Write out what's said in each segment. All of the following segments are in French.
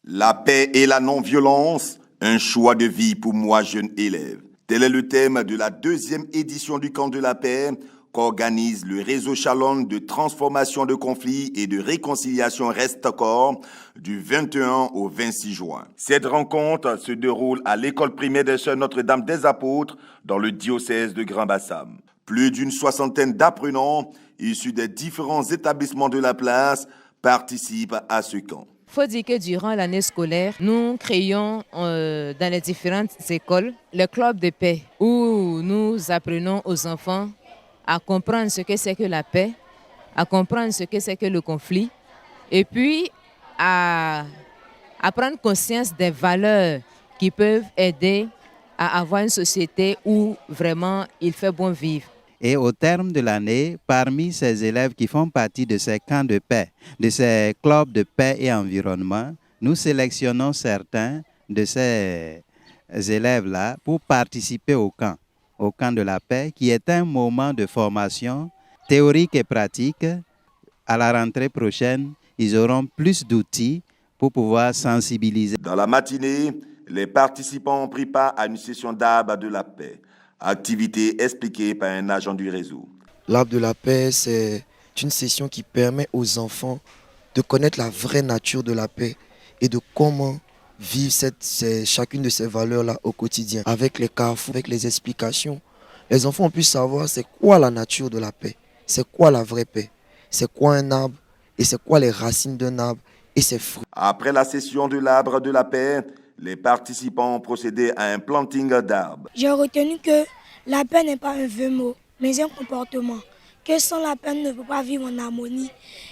La paix et la non-violence, un choix de vie pour moi, jeune élève. Tel est le thème de la deuxième édition du Camp de la paix qu'organise le réseau Chalon de transformation de conflits et de réconciliation Reste-Corps du 21 au 26 juin. Cette rencontre se déroule à l'école primaire des Sœurs Notre-Dame des Apôtres dans le diocèse de Grand-Bassam. Plus d'une soixantaine d'apprenants issus des différents établissements de la place participent à ce camp. Il faut dire que durant l'année scolaire, nous créons dans les différentes écoles le club de paix où nous apprenons aux enfants à comprendre ce que c'est que la paix, à comprendre ce que c'est que le conflit et puis à prendre conscience des valeurs qui peuvent aider à avoir une société où vraiment il fait bon vivre. Et au terme de l'année, parmi ces élèves qui font partie de ces camps de paix, de ces clubs de paix et environnement, nous sélectionnons certains de ces élèves-là pour participer au camp de la paix, qui est un moment de formation théorique et pratique. À la rentrée prochaine, ils auront plus d'outils pour pouvoir sensibiliser. Dans la matinée, les participants ont pris part à une session d'arbre de la paix. Activité expliquée par un agent du réseau. L'arbre de la paix, c'est une session qui permet aux enfants de connaître la vraie nature de la paix et de comment vivre chacune de ces valeurs-là au quotidien. Avec les carrefours, avec les explications, les enfants ont pu savoir c'est quoi la nature de la paix, c'est quoi la vraie paix, c'est quoi un arbre et c'est quoi les racines d'un arbre et ses fruits. Après la session de l'arbre de la paix, les participants ont procédé à un planting d'arbres. J'ai retenu que la paix n'est pas un vieux mot, mais un comportement. Que sans la paix, on ne peut pas vivre en harmonie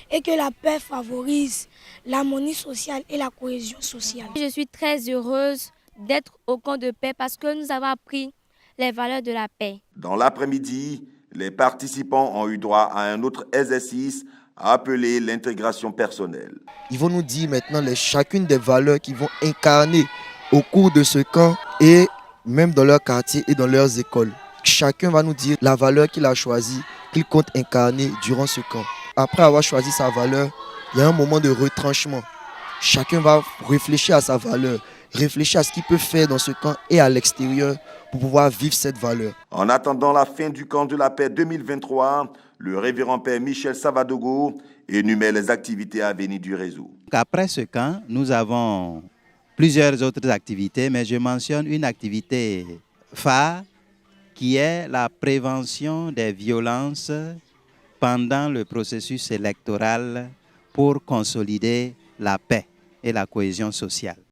et que la paix favorise l'harmonie sociale et la cohésion sociale. Je suis très heureuse d'être au camp de paix parce que nous avons appris les valeurs de la paix. Dans l'après-midi, les participants ont eu droit à un autre exercice appelé l'intégration personnelle. Ils vont nous dire maintenant chacune des valeurs qu'ils vont incarner au cours de ce camp et même dans leur quartier et dans leurs écoles. Chacun va nous dire la valeur qu'il a choisie, qu'il compte incarner durant ce camp. Après avoir choisi sa valeur, il y a un moment de retranchement. Chacun va réfléchir à sa valeur, réfléchir à ce qu'il peut faire dans ce camp et à l'extérieur pour pouvoir vivre cette valeur. En attendant la fin du camp de la paix 2023, le révérend père Michel Savadogo énumère les activités à venir du réseau. Après ce camp, nous avons plusieurs autres activités, mais je mentionne une activité phare qui est la prévention des violences pendant le processus électoral pour consolider la paix et la cohésion sociale.